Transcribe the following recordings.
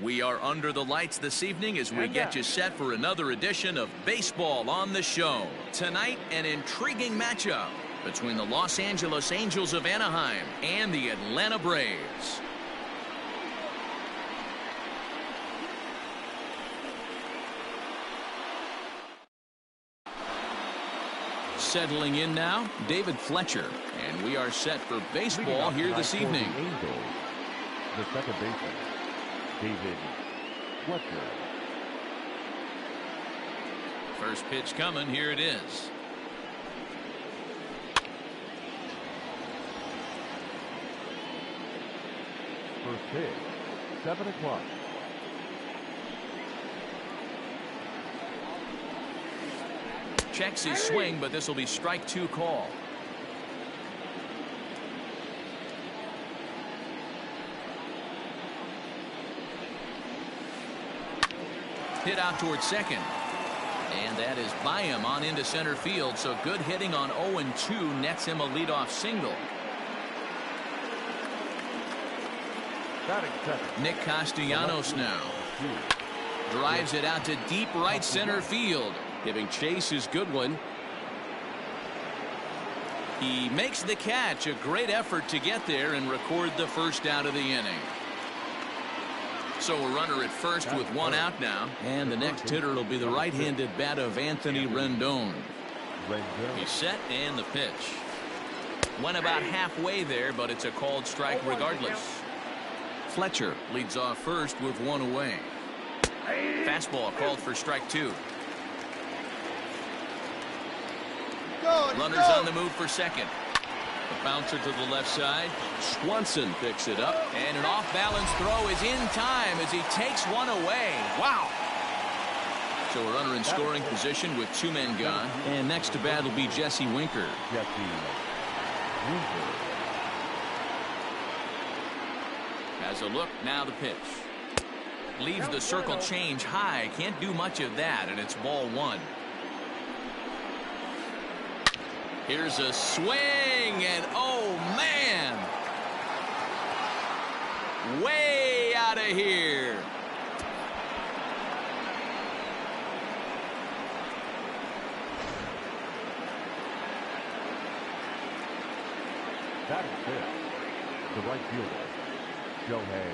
We are under the lights this evening as we get you set for another edition of Baseball on the Show. Tonight, an intriguing matchup between the Los Angeles Angels of Anaheim and the Atlanta Braves. Settling in now, David Fletcher, and we are set for baseball here this evening. The second baseman, David Fletcher. First pitch coming, here it is. First pitch, 7 o'clock. Checks his swing, but this will be strike 2 call. Hit out towards second. And that is by him on into center field. So good hitting on 0-2 nets him a leadoff single. Nick Castellanos now. Drives it out to deep right center field. Giving Chase his good one. He makes the catch. A great effort to get there and record the first out of the inning. So a runner at first with 1 out now. And the next hitter will be the right-handed bat of Anthony Rendon. He's set and the pitch. Went about halfway there, but it's a called strike regardless. Fletcher leads off first with 1 away. Fastball called for strike 2. Runners on the move for second. The bouncer to the left side. Swanson picks it up. And an off-balance throw is in time as he takes 1 away. Wow. So a runner in scoring position with 2 men gone. And next to bat will be Jesse Winker. Has a look, now the pitch. Leaves the circle change high. Can't do much of that, and it's ball 1. Here's a swing, and oh man, way out of here. That is it. The right fielder, Shohei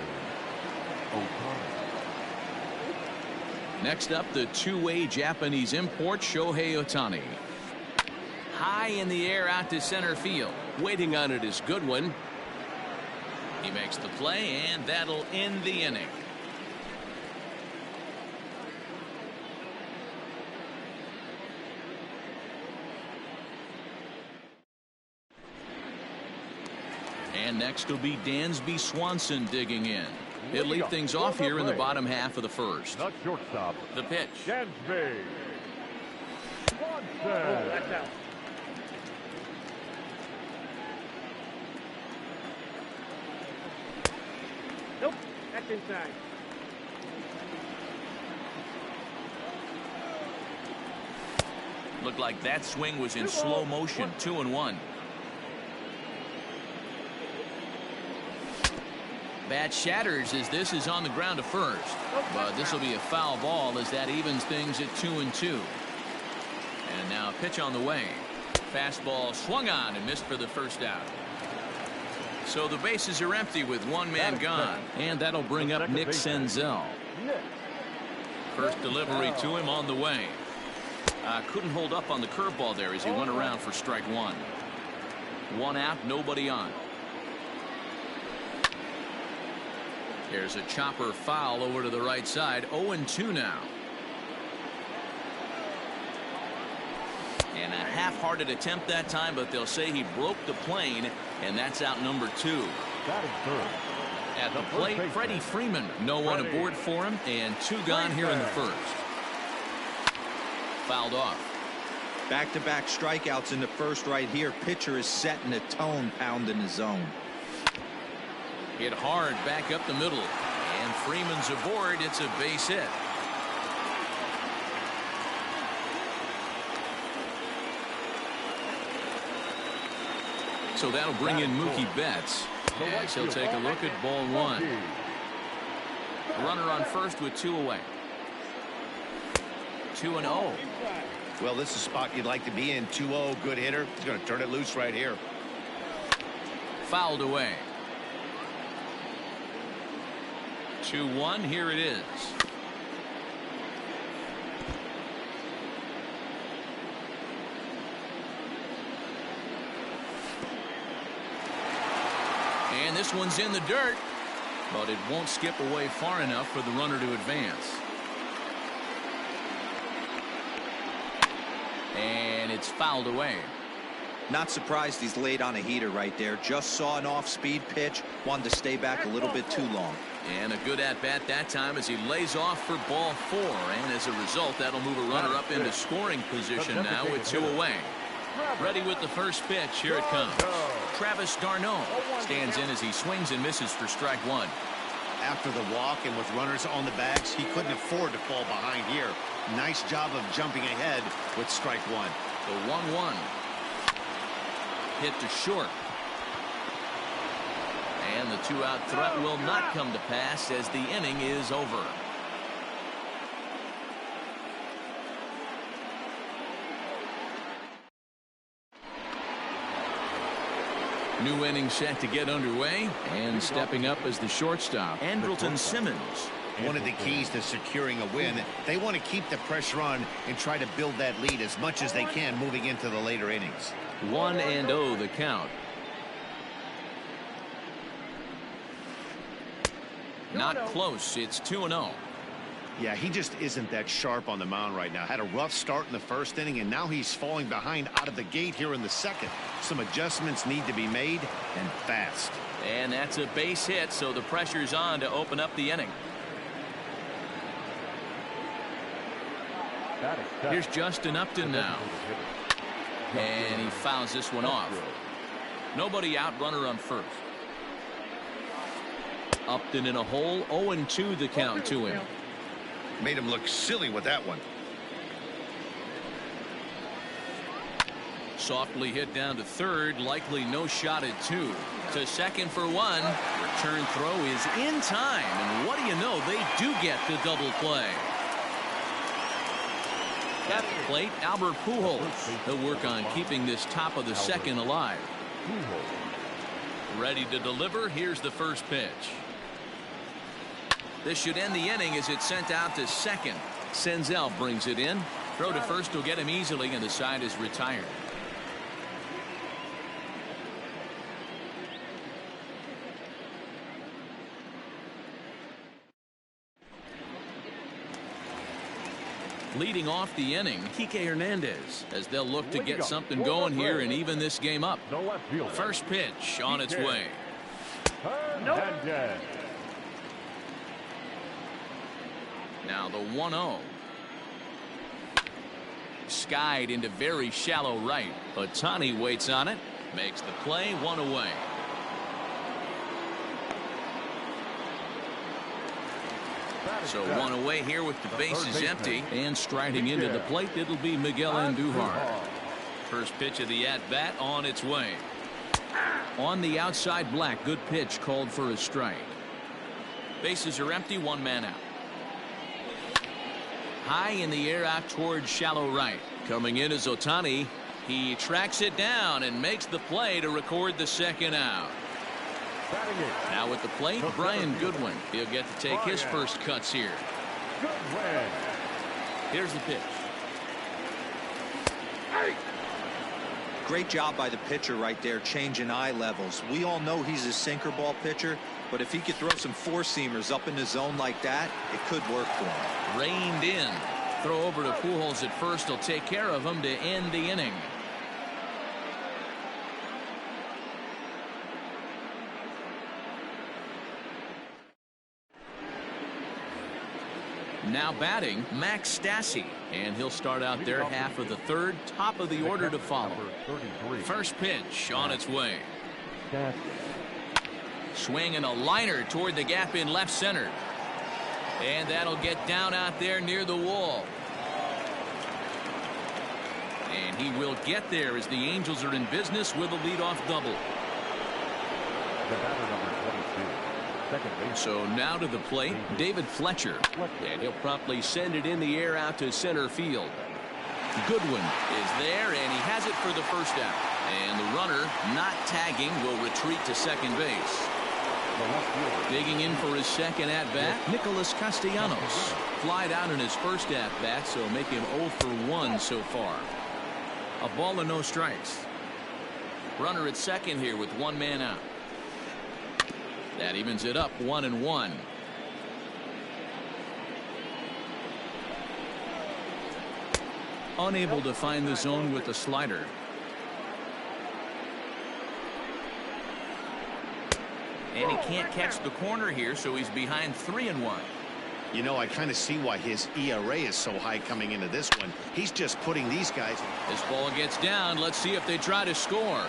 Ohtani. Next up, the two-way Japanese import, Shohei Ohtani. High in the air out to center field. Waiting on it is Goodwin. He makes the play, and that'll end the inning. And next will be Dansby Swanson digging in. He'll lead things off here in the bottom half of the first. The shortstop. The pitch. Dansby Swanson. Nope, that's inside. Looked like that swing was in slow motion. 2-1. Bat shatters as this is on the ground to first. But this will be a foul ball as that evens things at 2-2. And now a pitch on the way. Fastball swung on and missed for the first out. So the bases are empty with 1 man gone. And that'll bring up Nick Senzel. First delivery to him on the way. Couldn't hold up on the curveball there as he went around for strike 1. 1 out, nobody on. There's a chopper foul over to the right side. 0-2 now. And a half-hearted attempt that time, but they'll say he broke the plane, and that's out number 2. At the plate, Freddie Freeman. No one aboard for him, and 2 gone here in the first. Fouled off. Back-to-back strikeouts in the first right here. Pitcher is setting a tone, pounding the zone. Hit hard back up the middle, and Freeman's aboard. It's a base hit. So that'll bring in Mookie Betts. Yes, he'll take a look at ball 1. Runner on first with 2 away. 2-0. Well, this is a spot you'd like to be in. 2-0, good hitter. He's going to turn it loose right here. Fouled away. 2-1. Here it is. And this one's in the dirt, but it won't skip away far enough for the runner to advance. And it's fouled away. Not surprised he's laid on a heater right there. Just saw an off-speed pitch. Wanted to stay back a little bit too long. And a good at-bat that time as he lays off for ball 4. And as a result, that'll move a runner up into scoring position now with 2 away. Ready with the first pitch. Here it comes. Travis d'Arnaud stands in as he swings and misses for strike 1. After the walk and with runners on the bags, he couldn't afford to fall behind here. Nice job of jumping ahead with strike 1. The 1-1. Hit to short. And the 2-out threat will not come to pass as the inning is over. New inning set to get underway, and stepping up as the shortstop, Andrelton Simmons. One of the keys to securing a win, they want to keep the pressure on and try to build that lead as much as they can moving into the later innings. 1-0 the count. Not close. It's 2-0. Yeah, he just isn't that sharp on the mound right now. Had a rough start in the first inning, and now he's falling behind out of the gate here in the second. Some adjustments need to be made, and fast. And that's a base hit, so the pressure's on to open up the inning. Here's Justin Upton now. And he fouls this one off. Nobody out, runner on first. Upton in a hole, 0-2 the count to him. Made him look silly with that one. Softly hit down to third, likely no shot at 2. To second for 1. Return throw is in time, and what do you know, they do get the double play. At the plate, Albert Pujols. He'll work on keeping this top of the second alive. Ready to deliver. Here's the first pitch. This should end the inning as it's sent out to second. Senzel brings it in. Throw to first will get him easily, and the side is retired. Leading off the inning, Kike Hernandez, as they'll look to get something going here and even this game up. First pitch on its way. Now the 1-0. Skied into very shallow right. Ohtani waits on it. Makes the play, 1 away. So 1 away here with the bases empty. And striding into the plate, it'll be Miguel Andujar. First pitch of the at-bat on its way. On the outside, Black. Good pitch called for a strike. Bases are empty, 1 man out. High in the air out towards shallow right. Coming in is Ohtani. He tracks it down and makes the play to record the second out. Now at the plate, Brian Goodwin. He'll get to take his first cuts here. Here's the pitch. Great job by the pitcher right there, changing eye levels. We all know he's a sinker ball pitcher, but if he could throw some four-seamers up in the zone like that, it could work for him. Reined in. Throw over to Pujols at first. He'll take care of him to end the inning. Now batting, Max Stassi, and he'll start out their half of the third. Top of the order to follow. First pitch on its way. Swing and a liner toward the gap in left center. And that'll get down out there near the wall. And he will get there as the Angels are in business with a leadoff double. The batter, number 22. Second base. So now to the plate, David Fletcher. And he'll promptly send it in the air out to center field. Goodwin is there, and he has it for the first out. And the runner, not tagging, will retreat to second base. Digging in for his second at-bat, Nicholas Castellanos. Flied out in his first at-bat, so make him 0 for 1 so far. A ball and no strikes. Runner at second here with one man out. That evens it up 1-1. Unable to find the zone with the slider. And he can't catch the corner here, so he's behind 3-1. You know, I kind of see why his ERA is so high coming into this one. He's just putting these guys. This ball gets down. Let's see if they try to score.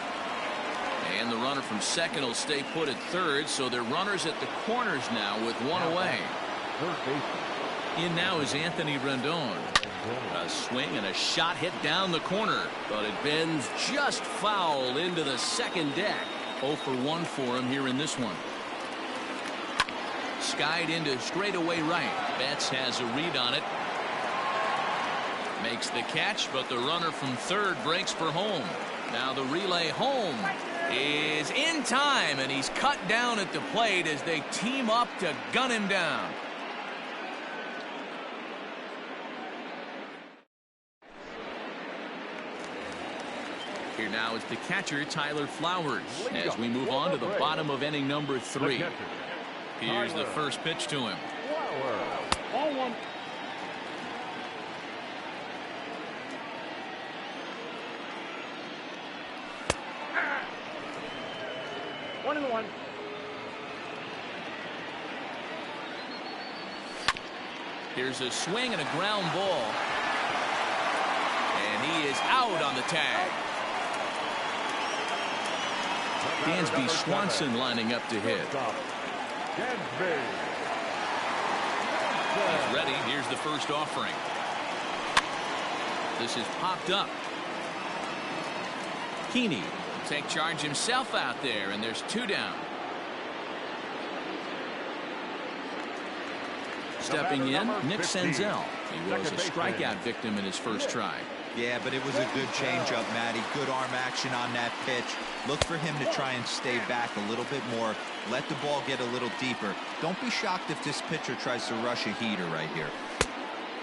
And the runner from second will stay put at third, so they're runners at the corners now with one away. Third baseman. In now is Anthony Rendon. A swing and a shot hit down the corner, but it bends just foul into the second deck. 0 for 1 for him here in this one. Skied into straightaway right. Betts has a read on it. Makes the catch, but the runner from third breaks for home. Now the relay home is in time, and he's cut down at the plate as they team up to gun him down. Here now is the catcher, Tyler Flowers, as we move on to the bottom of inning number 3. Here's the first pitch to him. Ball 1. One and one. Here's a swing and a ground ball. And he is out on the tag. Dansby Swanson lining up to hit. He's ready. Here's the first offering. This is popped up. Keeney will take charge himself out there, and there's 2 down. Stepping in, Nick Senzel. He was a strikeout victim in his first try. Yeah, but it was a good changeup, Matty. Good arm action on that pitch. Look for him to try and stay back a little bit more. Let the ball get a little deeper. Don't be shocked if this pitcher tries to rush a heater right here.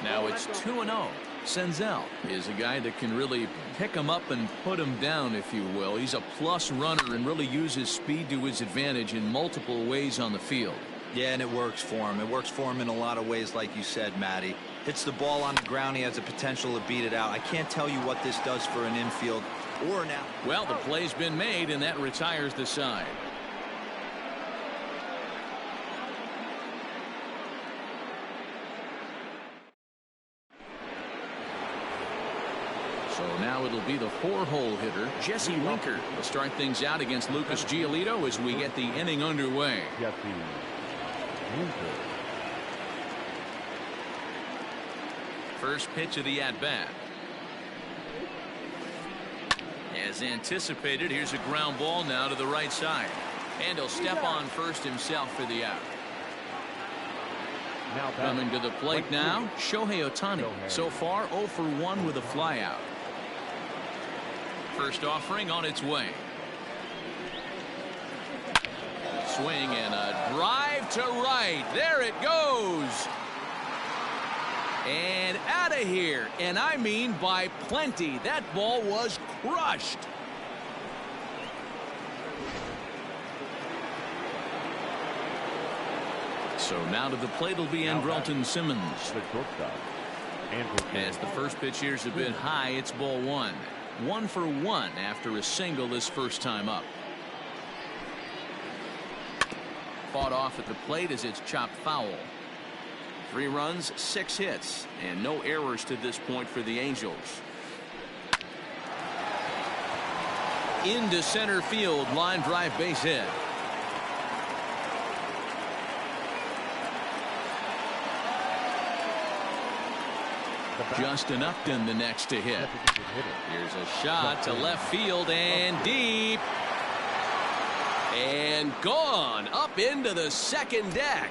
Now it's 2-0. Senzel is a guy that can really pick him up and put him down, if you will. He's a plus runner and really uses speed to his advantage in multiple ways on the field. Yeah, and it works for him. It works for him in a lot of ways, like you said, Matty. Hits the ball on the ground. He has the potential to beat it out. I can't tell you what this does for an infield or an out. Well, the play's been made, and that retires the side. So now it'll be the 4-hole hitter, Jesse Winker, will start things out against Lucas Giolito as we get the inning underway. Jesse Winker. First pitch of the at-bat. As anticipated, here's a ground ball now to the right side. And he'll step on first himself for the out. Coming to the plate now, Shohei Ohtani. So far, 0 for 1 with a flyout. First offering on its way. Swing and a drive to right. There it goes. And out of here. And I mean by plenty. That ball was crushed. So now to the plate will be Andrelton Simmons. As the first pitch here's a bit high, it's ball 1. 1 for 1 after a single this first time up. Fought off at the plate as it's chopped foul. 3 runs, 6 hits, and no errors to this point for the Angels. Into center field, line drive base hit. Justin Upton the next to hit. Here's a shot to left field and deep. And gone up into the second deck.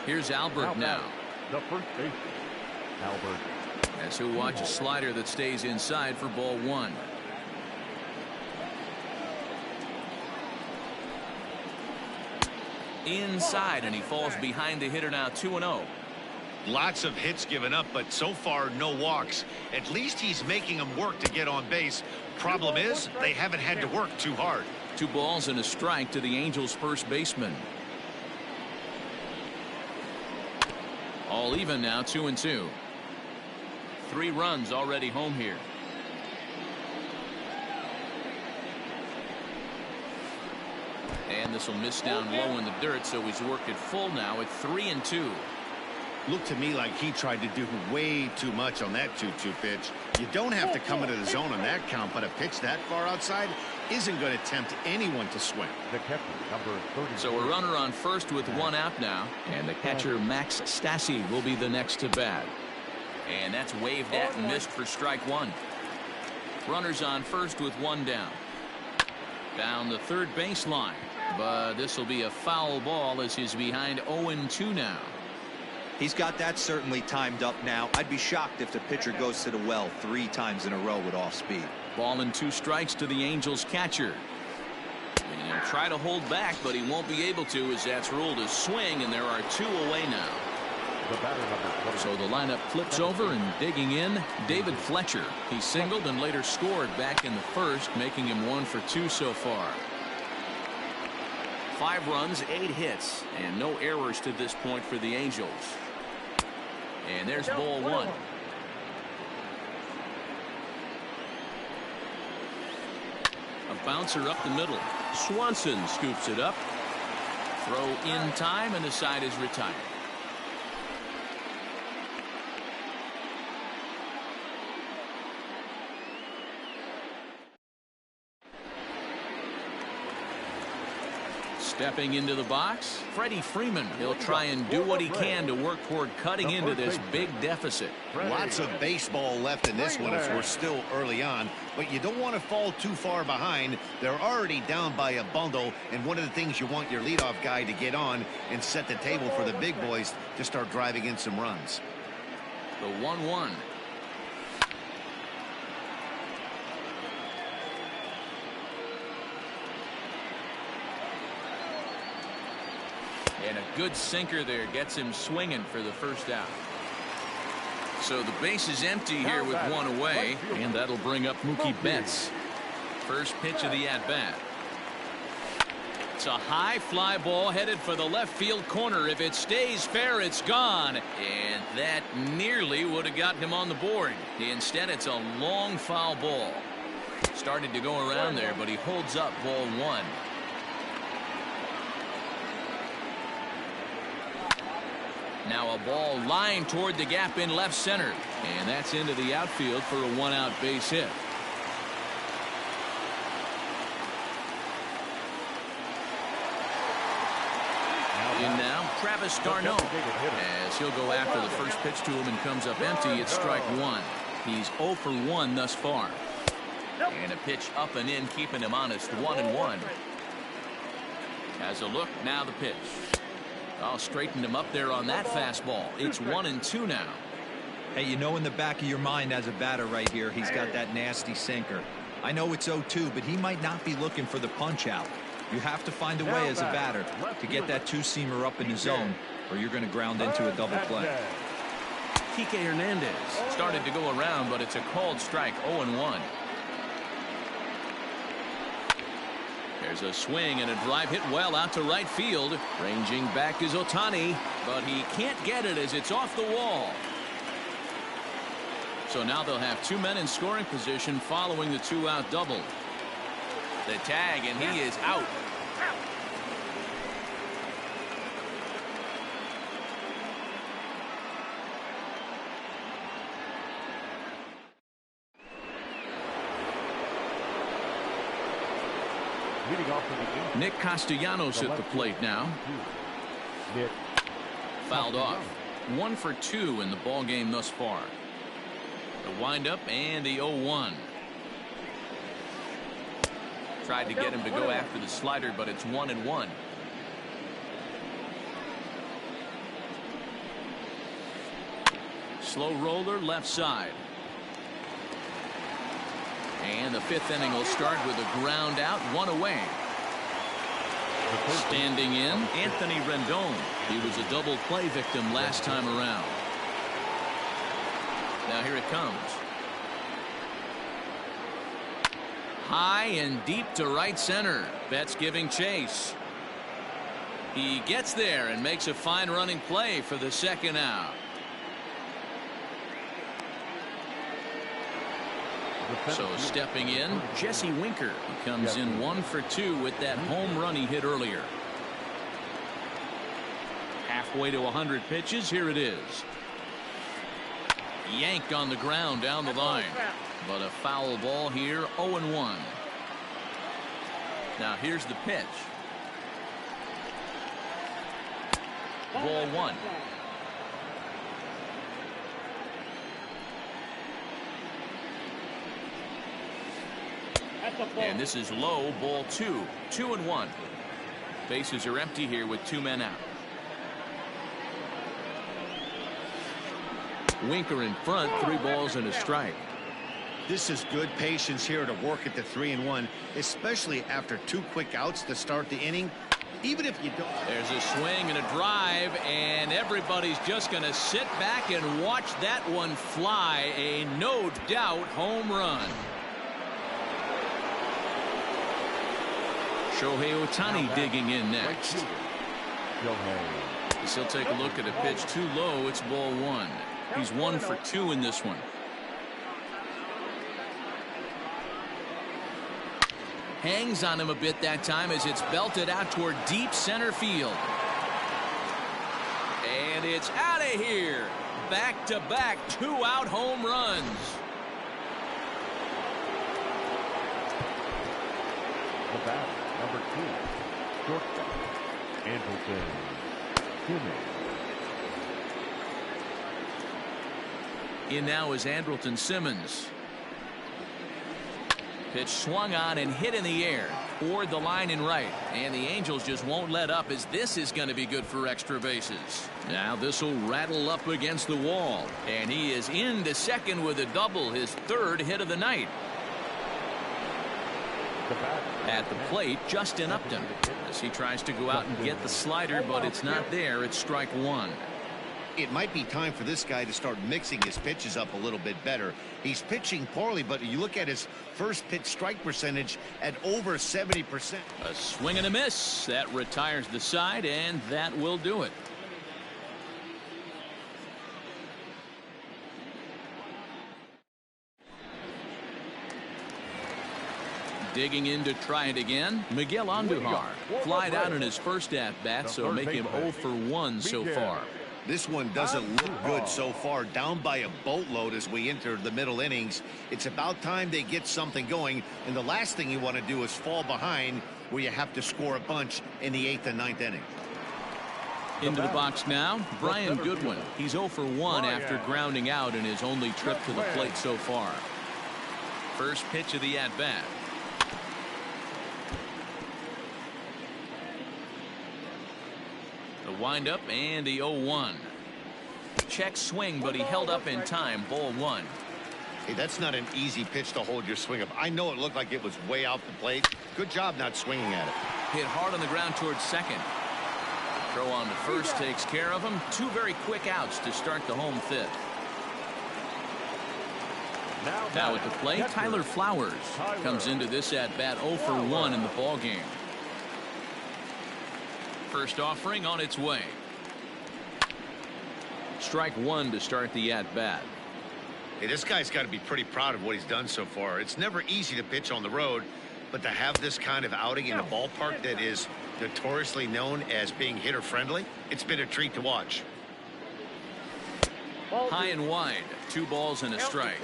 Here's Albert now. The first baseman, Albert. As he'll watch a slider that stays inside for ball one. Inside, and he falls behind the hitter now 2-0. Lots of hits given up, but so far no walks. At least he's making them work to get on base. Problem is, they haven't had to work too hard. 2 balls and a strike to the Angels first baseman. All even now, 2-2. 3 runs already home here. And this will miss down low in the dirt, so he's worked it full now at 3-2. Looked to me like he tried to do way too much on that 2-2 pitch. You don't have to come into the zone on that count, but a pitch that far outside isn't going to tempt anyone to swing. The catcher, number 30. So a runner on first with 1 out now, and the catcher Max Stassi will be the next to bat. And that's waved at and missed for strike 1. Runners on first with 1 down. Down the third baseline, but this will be a foul ball as he's behind 0-2 now. He's got that certainly timed up now. I'd be shocked if the pitcher goes to the well 3 times in a row with off speed. Ball and 2 strikes to the Angels catcher. And he'll try to hold back, but he won't be able to, as that's ruled a swing, and there are 2 away now. The batter, number 20. So the lineup flips over, and digging in, David Fletcher. He singled and later scored back in the first, making him 1 for 2 so far. 5 runs, 8 hits, and no errors to this point for the Angels. And there's ball 1. A bouncer up the middle. Swanson scoops it up. Throw in time, and the side is retired. Stepping into the box, Freddie Freeman. He'll try and do what he can to work toward cutting into this big deficit. Lots of baseball left in this one as we're still early on, but you don't want to fall too far behind. They're already down by a bundle, and one of the things you want your leadoff guy to get on and set the table for the big boys to start driving in some runs. The 1-1. And a good sinker there gets him swinging for the first out. So the base is empty here with 1 away, and that'll bring up Mookie Betts. First pitch of the at-bat. It's a high fly ball headed for the left field corner. If it stays fair, it's gone. And that nearly would have gotten him on the board. Instead, it's a long foul ball. Started to go around there, but he holds up ball 1. Now a ball lined toward the gap in left center, and that's into the outfield for a 1-out base hit. In now, Travis d'Arnaud, as he'll go after the first pitch to him and comes up empty. It's strike 1. He's 0 for 1 thus far. And a pitch up and in, keeping him honest. 1-1. Has a look, now the pitch. I'll straighten him up there on that fastball. It's 1-2 now. Hey, you know in the back of your mind as a batter right here, he's got that nasty sinker. I know it's 0-2, but he might not be looking for the punch out. You have to find a way as a batter to get that 2-seamer up in the zone, or you're going to ground into a double play. Kike Hernandez started to go around, but it's a called strike. 0-1. There's a swing and a drive hit well out to right field. Ranging back is Ohtani, but he can't get it as it's off the wall. So now they'll have 2 men in scoring position following the 2-out double. The tag, and he is out. Nick Castellanos at the plate now. Nick. Fouled off. 1 for 2 in the ball game thus far. The windup and the 0-1. Tried to get him to go after the slider, but it's 1-1. Slow roller left side. And the 5th inning will start with a ground out, 1 away. Standing in, Anthony Rendon. He was a double play victim last time around. Now here it comes. High and deep to right center. Betts giving chase. He gets there and makes a fine running play for the 2nd out. So stepping in, Jesse Winker. He comes in 1 for 2 with that home run he hit earlier. Halfway to 100 pitches. Here it is. Yanked on the ground down the line. But a foul ball here, 0-1. Now here's the pitch. Ball 1. And this is low, ball 2. 2-1. Bases are empty here with 2 men out. Winker in front, 3 balls and a strike. This is good patience here to work at the 3-1, especially after 2 quick outs to start the inning. Even if you don't. There's a swing and a drive, and everybody's just going to sit back and watch that one fly. A no doubt home run. Shohei Ohtani digging in next. He'll take a look at a pitch too low. It's ball 1. He's 1 for 2 in this one. Hangs on him a bit that time as it's belted out toward deep center field. And it's out of here. Back-to-back 2-out home runs. The bat, number 2, shortstop, Andrelton Simmons. In now is Andrelton Simmons. Pitch swung on and hit in the air toward the line and right, and the Angels just won't let up as this is going to be good for extra bases. Now this will rattle up against the wall, and he is into second with a double, his 3rd hit of the night. At the plate, Justin Upton, as he tries to go out and get the slider, but it's not there. It's strike 1. It might be time for this guy to start mixing his pitches up a little bit better. He's pitching poorly, but you look at his first pitch strike percentage at over 70%. A swing and a miss. That retires the side, and that will do it. Digging in to try it again, Miguel Andujar. Flied out in his first at-bat, so make him 0 for 1 so far. This one doesn't look good so far, down by a boatload as we enter the middle innings. It's about time they get something going, and the last thing you want to do is fall behind where you have to score a bunch in the 8th and 9th inning. Into the box now, Brian Goodwin. He's 0 for 1 after grounding out in his only trip to the plate so far. First pitch of the at-bat. The windup and the 0-1. Check swing, but he held up in time. Ball 1. Hey, that's not an easy pitch to hold your swing up. I know it looked like it was way out the plate. Good job not swinging at it. Hit hard on the ground towards second. Throw on to first takes care of him. 2 very quick outs to start the home 5th. Now at the plate, Tyler Flowers comes into this at-bat 0 for 1 in the ball game. First offering on its way. Strike 1 to start the at-bat. Hey, this guy's got to be pretty proud of what he's done so far. It's never easy to pitch on the road, but to have this kind of outing in a ballpark that is notoriously known as being hitter-friendly, it's been a treat to watch. High and wide, 2 balls and a strike.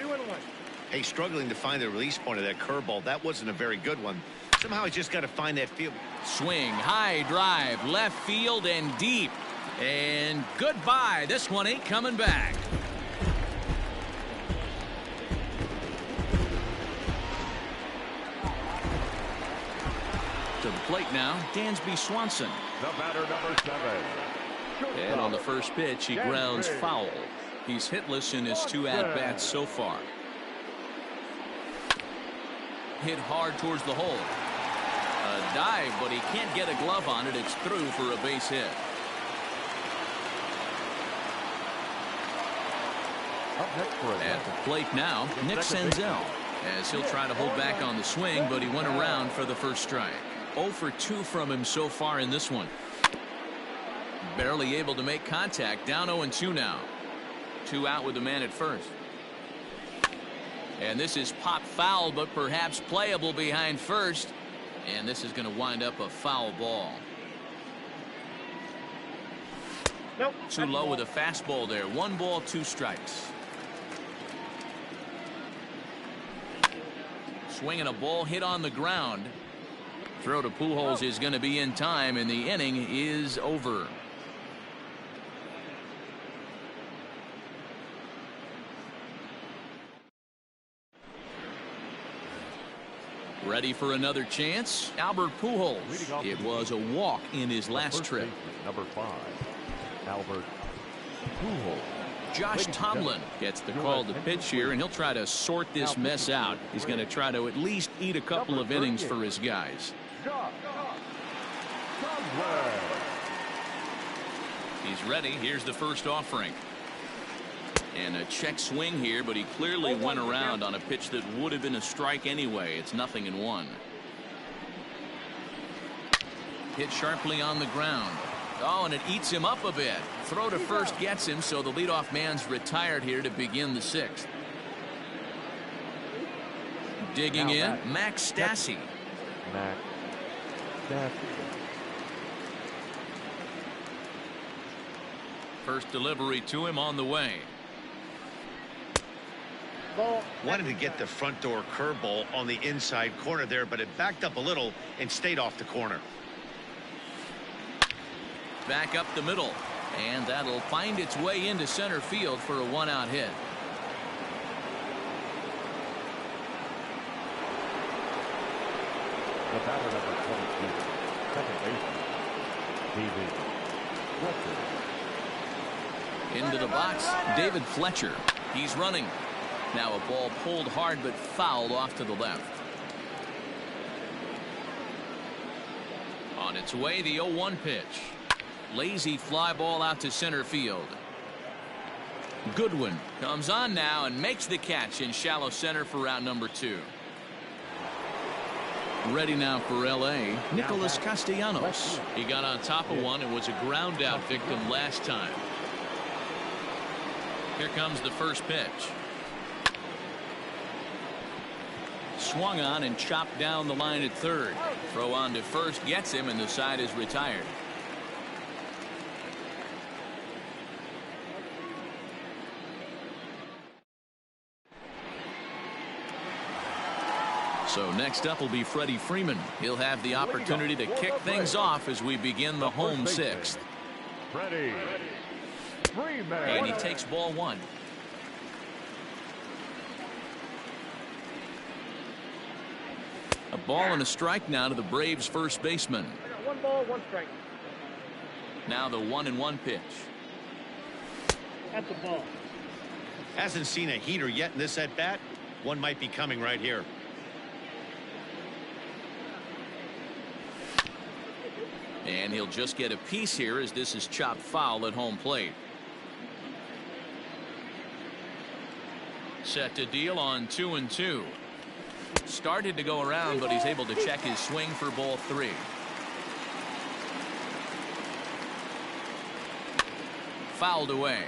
Hey, struggling to find the release point of that curveball. That wasn't a very good one. Somehow he's just got to find that field. Swing, high drive, left field and deep. And goodbye. This one ain't coming back. To the plate now, Dansby Swanson. The batter, number 7. And on the first pitch, he grounds foul. He's hitless in his 2 at-bats so far. Hit hard towards the hole. A dive, but he can't get a glove on it. It's through for a base hit. Up next for At the plate now, Nick Senzel, as he'll try to hold back on the swing, but he went around for the first strike. 0 for 2 from him so far in this one. Barely able to make contact. Down 0-2 now. 2 out with the man at first. And this is pop foul, but perhaps playable behind first. And this is going to wind up a foul ball. Nope. Too low with a fastball there. 1 ball, 2 strikes. Swinging a ball hit on the ground. Throw to Pujols is going to be in time, and the inning is over. Ready for another chance? Albert Pujols. It was a walk in his last trip. Number 5, Albert Pujols. Josh Tomlin gets the call to pitch here, and he'll try to sort this mess out. He's going to try to at least eat a couple of innings for his guys. He's ready. Here's the first offering. And a check swing here, but he clearly went around on a pitch that would have been a strike anyway. It's 0-1. Hit sharply on the ground. Oh, and it eats him up a bit. Throw to first gets him, so the leadoff man's retired here to begin the 6th. Digging in, Max Stassi. Max Stassi. First delivery to him on the way. Wanted to get the front door curveball on the inside corner there, but it backed up a little and stayed off the corner. Back up the middle, and that'll find its way into center field for a 1-out hit. The batter, number 22, second baseman, David Fletcher. Into the box, David Fletcher. He's running. Now a ball pulled hard but fouled off to the left. On its way, the 0-1 pitch. Lazy fly ball out to center field. Goodwin comes on now and makes the catch in shallow center for round number 2. Ready now for L.A., Nicholas Castellanos. He got on top of one and was a ground out victim last time. Here comes the first pitch. Swung on and chopped down the line at third. Throw on to first gets him, and the side is retired. So next up will be Freddie Freeman. He'll have the opportunity to kick things off as we begin the home 6th. Freddie Freeman. And he takes ball 1. A ball and a strike now to the Braves first baseman. 1 ball, 1 strike. Now the 1-1 pitch. At the ball. Hasn't seen a heater yet in this at bat. One might be coming right here. And he'll just get a piece here as this is chopped foul at home plate. Set to deal on 2-2. Started to go around, but he's able to check his swing for ball 3. Fouled away.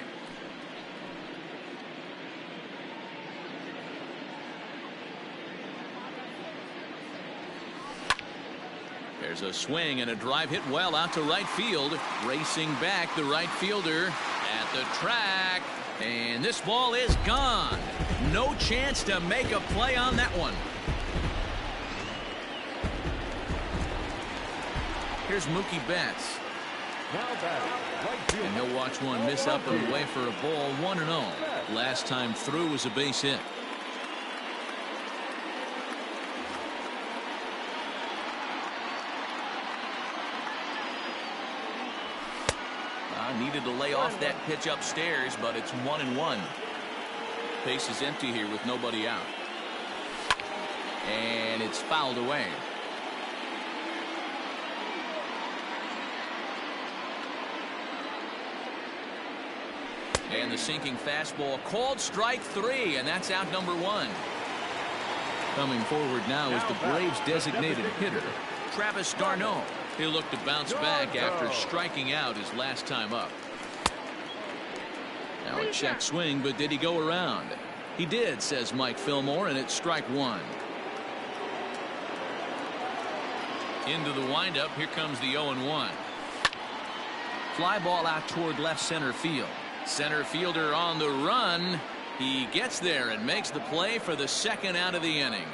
There's a swing and a drive hit well out to right field. Racing back, the right fielder at the track. And this ball is gone. No chance to make a play on that one. Here's Mookie Betts. And he'll watch one miss up and away for a ball. 1-0. Last time through was a base hit. Needed to lay off that pitch upstairs, but it's 1-1. Base is empty here with nobody out. And it's fouled away. And the sinking fastball called strike 3, and that's out number 1. Coming forward now is the Braves designated hitter, Travis d'Arnaud. He'll look to bounce back after striking out his last time up. Now a check swing, but did he go around? He did, says Mike Fillmore, and it's strike 1. Into the windup, here comes the 0-1. Fly ball out toward left center field. Center fielder on the run. He gets there and makes the play for the second out of the inning.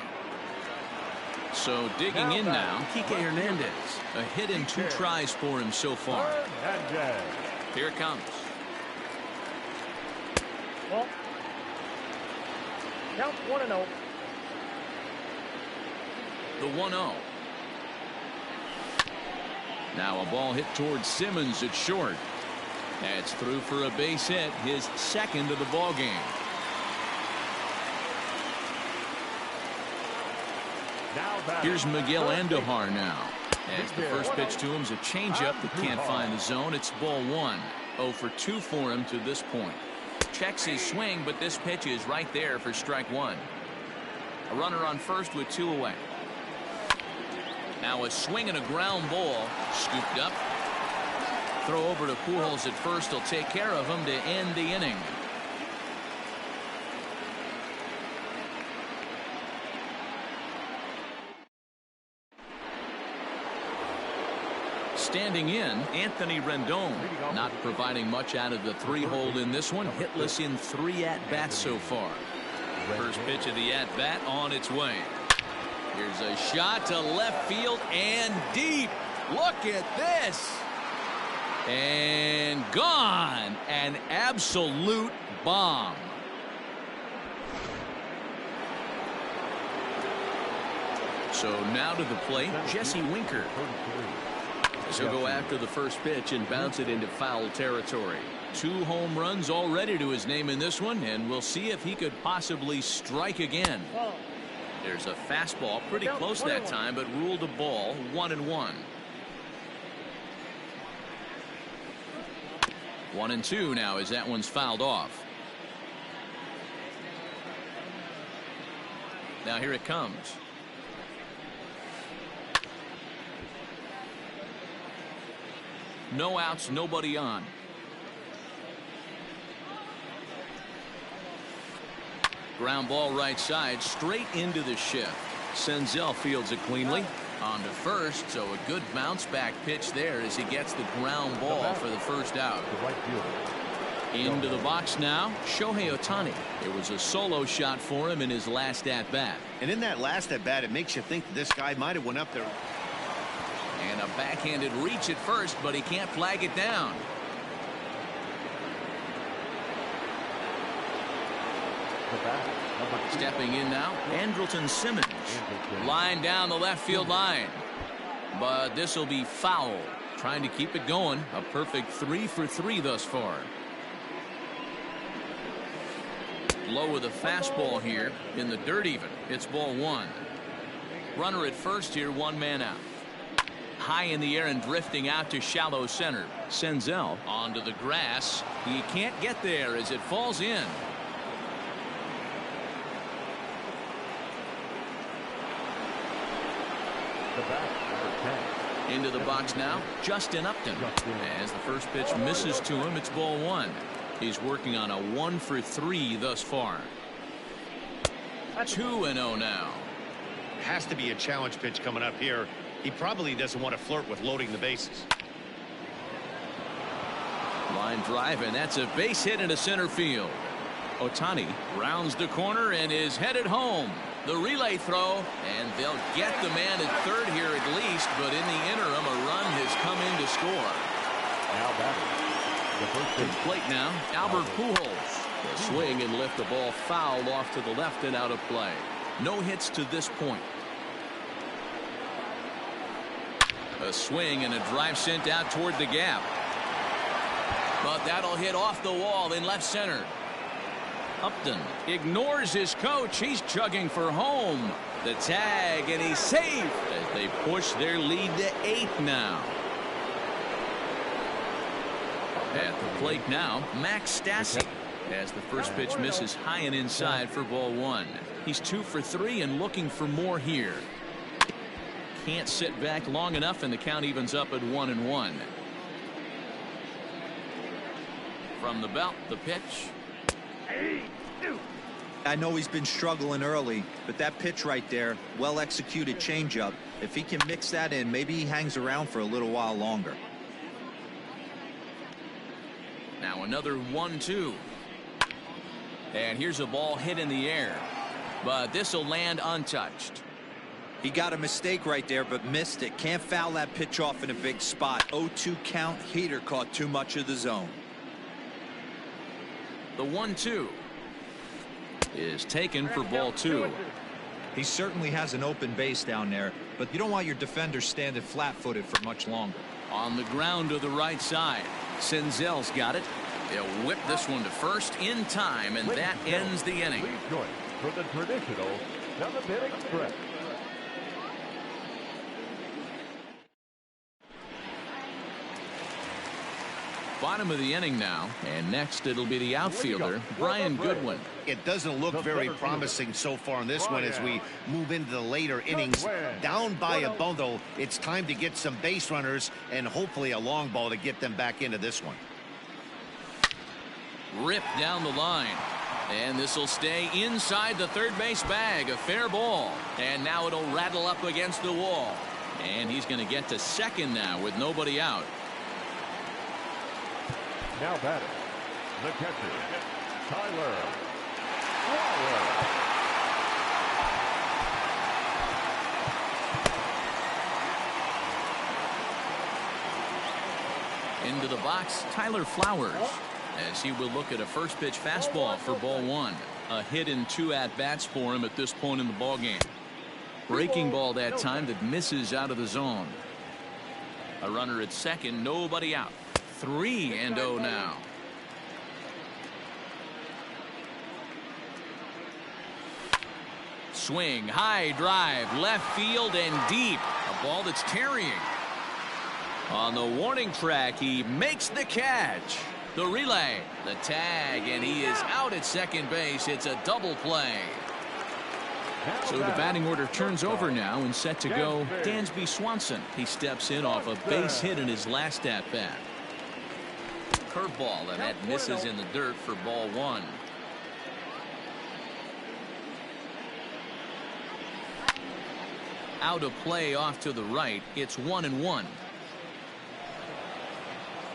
So digging in now, Kike Hernandez. A hit and 2 tries for him so far. Here it comes. Well, count 1-0. The 1-0. Now a ball hit towards Simmons at short. That's through for a base hit, his second of the ball game. Here's Miguel Andujar now. As the first pitch to him is a changeup that can't find the zone. It's ball 1. 0 for 2 for him to this point. Checks his swing, but this pitch is right there for strike 1. A runner on first with 2 away. Now a swing and a ground ball. Scooped up. Throw over to Pujols at first. He'll take care of him to end the inning. Standing in, Anthony Rendon, not providing much out of the 3-hole in this one. Hitless in 3 at-bats so far. First pitch of the at-bat on its way. Here's a shot to left field and deep. Look at this. And gone. An absolute bomb. So now to the plate, Jesse Winker. So he'll go after the first pitch and bounce it into foul territory. 2 home runs already to his name in this one, and we'll see if he could possibly strike again. There's a fastball pretty close that time, but ruled a ball. 1-1. 1-2 now as that one's fouled off. Now here it comes. No outs, nobody on. Ground ball right side, straight into the shift. Senzel fields it cleanly. On to first, so a good bounce back pitch there as he gets the ground ball for the first out. Into the box now, Shohei Ohtani. It was a solo shot for him in his last at bat. And in that last at bat, it makes you think that this guy might have went up there. And a backhanded reach at first, but he can't flag it down. Stepping in now, Andrelton Simmons. Line down the left field line. But this will be foul. Trying to keep it going. A perfect 3 for 3 thus far. Low with a fastball here in the dirt even. It's ball 1. Runner at first here, 1 man out. High in the air and drifting out to shallow center. Senzel onto the grass. He can't get there as it falls in. Into the box now, Justin Upton. As the first pitch misses to him, it's ball 1. He's working on a 1 for 3 thus far. 2-0 now. Has to be a challenge pitch coming up here. He probably doesn't want to flirt with loading the bases. Line drive, and that's a base hit into center field. Ohtani rounds the corner and is headed home. The relay throw, and they'll get the man at third here at least, but in the interim, a run has come in to score. Now batting. The first plate now, Albert Pujols. The swing and lift the ball foul off to the left and out of play. No hits to this point. A swing and a drive sent out toward the gap. but that'll hit off the wall in left center. Upton ignores his coach. He's chugging for home. The tag, and he's safe as they push their lead to 8 now. At the plate now, Max Stassi, as the first pitch misses high and inside for ball 1. He's 2 for 3 and looking for more here. Can't sit back long enough, and the count evens up at 1-1. From the belt, the pitch. I know he's been struggling early, but that pitch right there, well executed changeup. If he can mix that in, maybe he hangs around for a little while longer. Now another 1-2. And here's a ball hit in the air, but this will land untouched. He got a mistake right there, but missed it. Can't foul that pitch off in a big spot. 0-2 count. Heater caught too much of the zone. The 1-2 is taken for ball 2. He certainly has an open base down there, but you don't want your defender standing flat-footed for much longer. On the ground to the right side, Senzel's got it. They'll whip this one to first in time, and that ends the inning. Please join for the traditional 7th-inning stretch. Bottom of the inning now, and next it'll be the outfielder, Brian Goodwin. It doesn't look very promising so far in this one as we move into the later innings. Down by a bundle, it's time to get some base runners and hopefully a long ball to get them back into this one. Ripped down the line, and this will stay inside the third base bag. A fair ball, and now it'll rattle up against the wall, and he's going to get to second now with nobody out. Now batting, the catcher, Tyler Flowers. Into the box, Tyler Flowers, as he will look at a first pitch fastball for ball 1. A hit in 2 at-bats for him at this point in the ballgame. Breaking ball that time that misses out of the zone. A runner at second, nobody out. 3-0 now. Swing, high drive, left field and deep. A ball that's carrying. On the warning track, he makes the catch. The relay, the tag, and he is out at second base. It's a double play. So the batting order turns over now, and set to go Dansby Swanson. He steps in off a base hit in his last at-bat. Curveball, and that misses in the dirt for ball 1. Out of play off to the right. It's 1-1.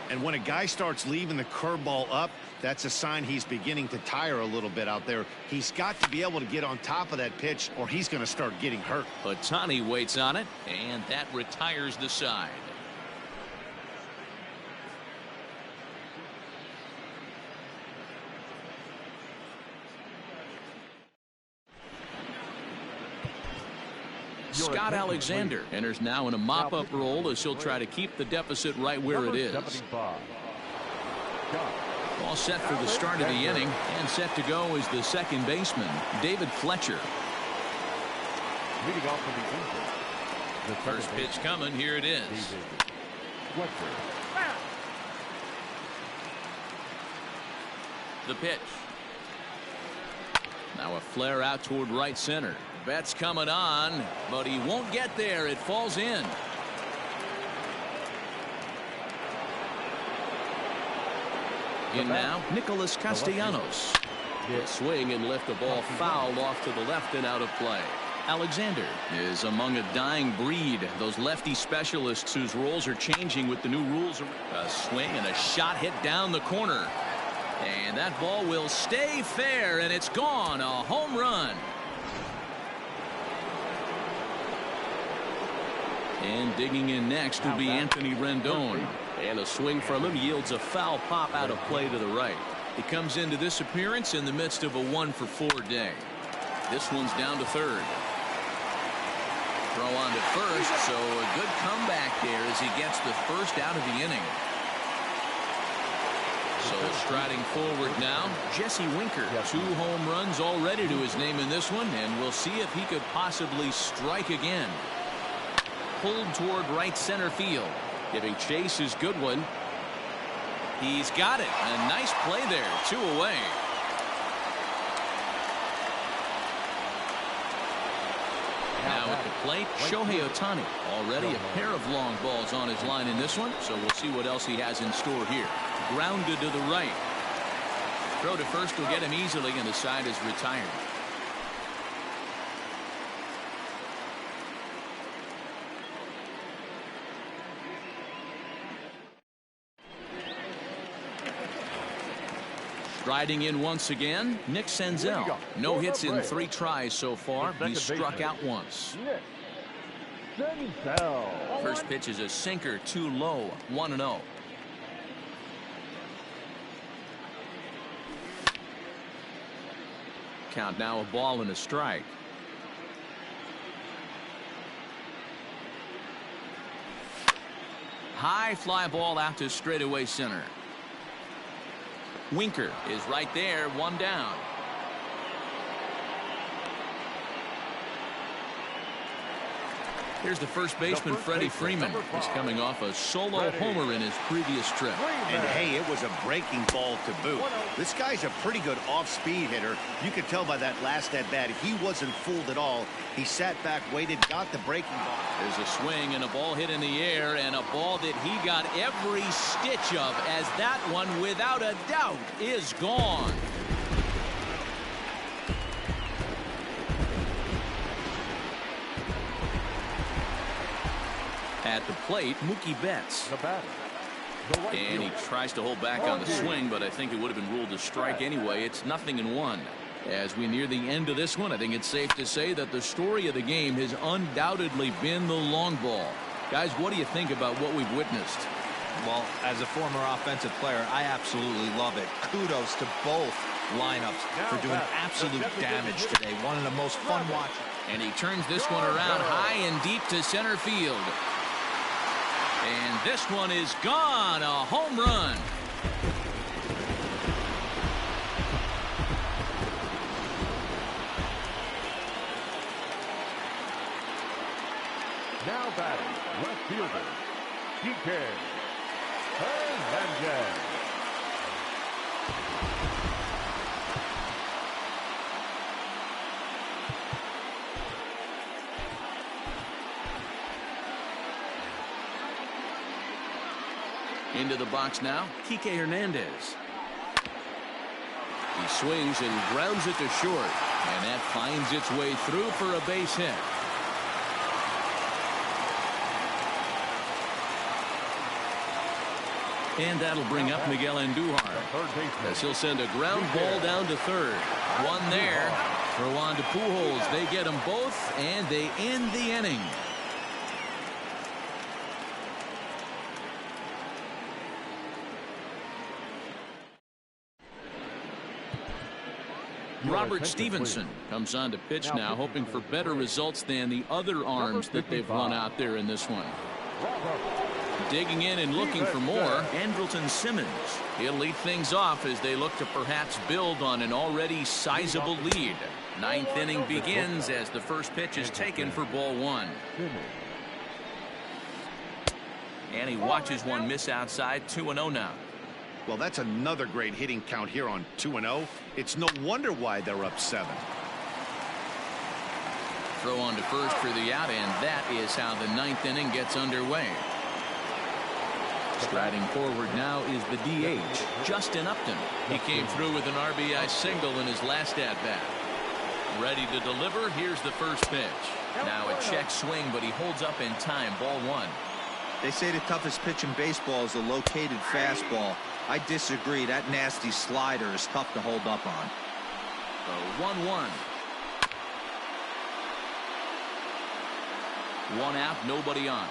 And when a guy starts leaving the curveball up, that's a sign he's beginning to tire a little bit out there. He's got to be able to get on top of that pitch, or he's going to start getting hurt. Ohtani waits on it, and that retires the side. Scott Alexander enters now in a mop-up role as he'll try to keep the deficit right where it is. All set for the start of the inning, and set to go is the second baseman, David Fletcher. Leading off for the First pitch coming. Here it is. The pitch. Now a flare out toward right center. Betts coming on, but he won't get there. It falls in. In now, Nicholas Castellanos. He'll swing and lift the ball foul off to the left and out of play. Alexander is among a dying breed. Those lefty specialists whose roles are changing with the new rules. A swing and a shot hit down the corner. And that ball will stay fair, and it's gone. A home run. And digging in next will be Anthony Rendon. And a swing from him yields a foul pop out of play to the right. He comes into this appearance in the midst of a 1-for-4 day. This one's down to third. Throw on to first, so a good comeback there as he gets the first out of the inning. So striding forward now, Jesse Winker. 2 home runs already to his name in this one, and we'll see if he could possibly strike again. Pulled toward right center field. Giving chase his good one. He's got it. A nice play there. 2 away. Now at the plate, Shohei Ohtani. Already a pair of long balls on his line in this one, so we'll see what else he has in store here. Grounded to the right. Throw to first will get him easily, and the side is retired. Striding in once again, Nick Senzel. No hits in 3 tries so far. He's struck out once. First pitch is a sinker, too low, 1-0. Count now, a ball and a strike. High fly ball out to straightaway center. Winker is right there, 1 down. Here's the first baseman, Freddie Freeman. He's coming off a solo homer in his previous trip. And hey, it was a breaking ball to boot. This guy's a pretty good off-speed hitter. You could tell by that last at-bat he wasn't fooled at all. He sat back, waited, got the breaking ball. There's a swing and a ball hit in the air, and a ball that he got every stitch of, as that one, without a doubt, is gone. At the plate, Mookie Betts. And he tries to hold back on the swing, but I think it would have been ruled a strike anyway. It's 0-1. As we near the end of this one, I think it's safe to say that the story of the game has undoubtedly been the long ball. Guys, what do you think about what we've witnessed? Well, as a former offensive player, I absolutely love it. Kudos to both lineups for doing absolute damage today. One of the most fun watching. And he turns this one around high and deep to center field. And this one is gone. A home run. Now batting, left fielder, DK Hernandez. Into the box now, Kike Hernandez. He swings and grounds it to short, and that finds its way through for a base hit. And that'll bring up Miguel Andujar, as he'll send a ground ball down to third. One there. Throw on to Pujols. They get them both, and they end the inning. Robert Stevenson comes on to pitch now, hoping for better results than the other arms that they've run out there in this one. Digging in and looking for more, Andrelton Simmons. He'll lead things off as they look to perhaps build on an already sizable lead. 9th inning begins as the first pitch is taken for ball 1. And he watches one miss outside. 2-0 now. Well, that's another great hitting count here on 2-0. It's no wonder why they're up 7. Throw on to first for the out, and that is how the 9th inning gets underway. Striding forward now is the DH, Justin Upton. He came through with an RBI single in his last at-bat. Ready to deliver. Here's the first pitch. Now a check swing, but he holds up in time. Ball 1. They say the toughest pitch in baseball is a located fastball. I disagree. That nasty slider is tough to hold up on. So 1-1. 1 out, nobody on.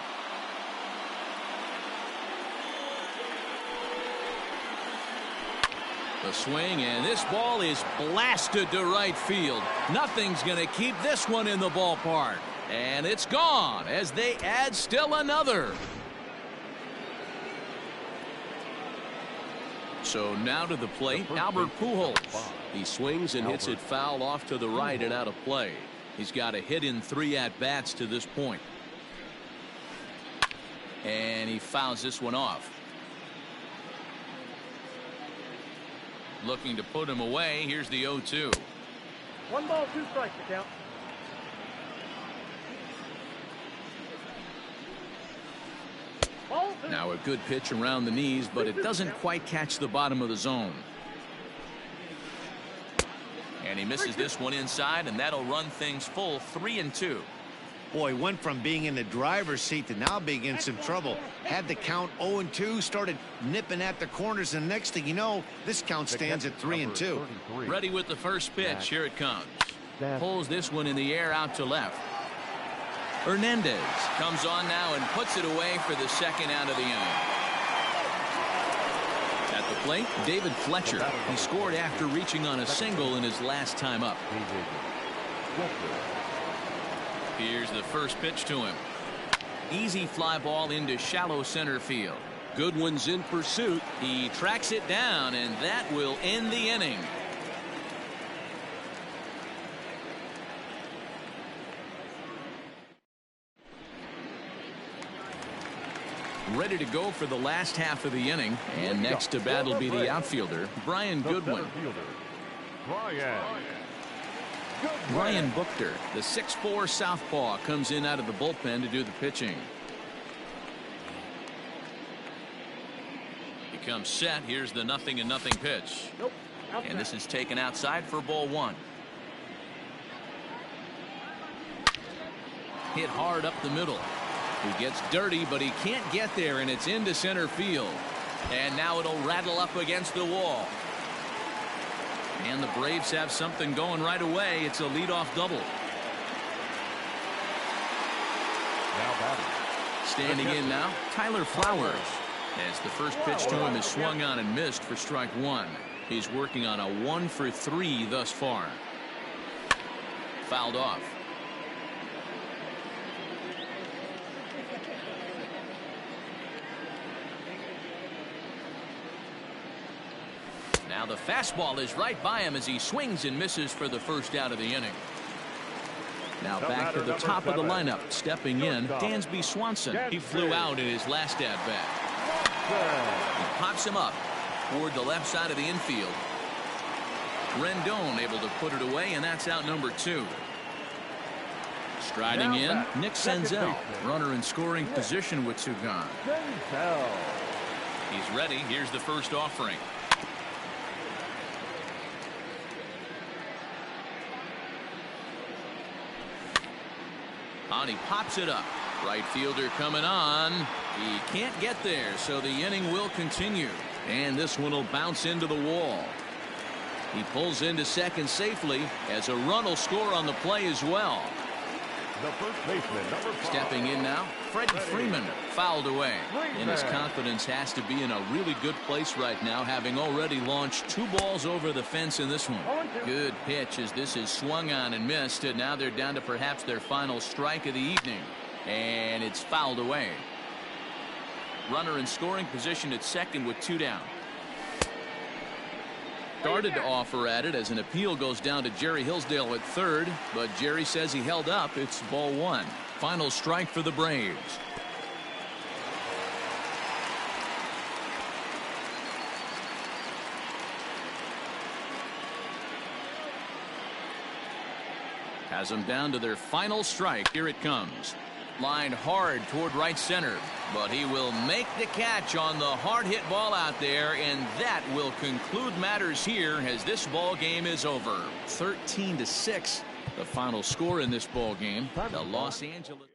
The swing, and this ball is blasted to right field. Nothing's going to keep this one in the ballpark. And it's gone as they add still another. So now to the plate, Albert Pujols. He swings and hits it foul off to the right and out of play. He's got a hit in 3 at-bats to this point. And he fouls this one off. Looking to put him away. Here's the 0-2. 1 ball, 2 strikes to count. Now a good pitch around the knees, but it doesn't quite catch the bottom of the zone. And he misses this one inside, and that'll run things full 3-2. Boy, went from being in the driver's seat to now being in some trouble. Had the count 0-2, started nipping at the corners, and next thing you know, this count stands at 3-2. Ready with the first pitch. Here it comes. Pulls this one in the air out to left. Hernandez comes on now and puts it away for the second out of the inning. At the plate, David Fletcher. He scored after reaching on a single in his last time up. Here's the first pitch to him. Easy fly ball into shallow center field. Goodwin's in pursuit. He tracks it down, and that will end the inning. Ready to go for the last half of the inning, and next to bat will be the outfielder, Brian Goodwin. Brian Buchter, the 6'4" southpaw, comes in out of the bullpen to do the pitching. He comes set. Here's the 0-0 pitch. And this is taken outside for ball 1. Hit hard up the middle. He gets dirty, but he can't get there, and it's into center field. And now it'll rattle up against the wall. And the Braves have something going right away. It's a leadoff double. Standing in now, Tyler Flowers. As the first pitch to him is swung on and missed for strike 1. He's working on a 1 for 3 thus far. Fouled off. Now the fastball is right by him as he swings and misses for the first out of the inning. Now back to the top of the lineup. Stepping in, Dansby Swanson. He flew out in his last at-bat. He pops him up toward the left side of the infield. Rendon able to put it away, and that's out number 2. Striding in, Nick Senzel. Runner in scoring position with 2 gone. He's ready. Here's the first offering. And he pops it up. Right fielder coming on. He can't get there, so the inning will continue. And this one will bounce into the wall. He pulls into second safely as a run will score on the play as well. The first baseman, number 5. Stepping in now, Freddie Freeman, fouled away. And his confidence has to be in a really good place right now, having already launched 2 balls over the fence in this one. Good pitch as this is swung on and missed, and now they're down to perhaps their final strike of the evening. And it's fouled away. Runner in scoring position at second with 2 down. Started to offer at it as an appeal goes down to Jerry Hillsdale at third, but Jerry says he held up. It's ball 1. Final strike for the Braves. Has them down to their final strike. Here it comes. Lined hard toward right center, but he will make the catch on the hard hit ball out there, and that will conclude matters here as this ball game is over. 13-6 the final score in this ball game. The Los Angeles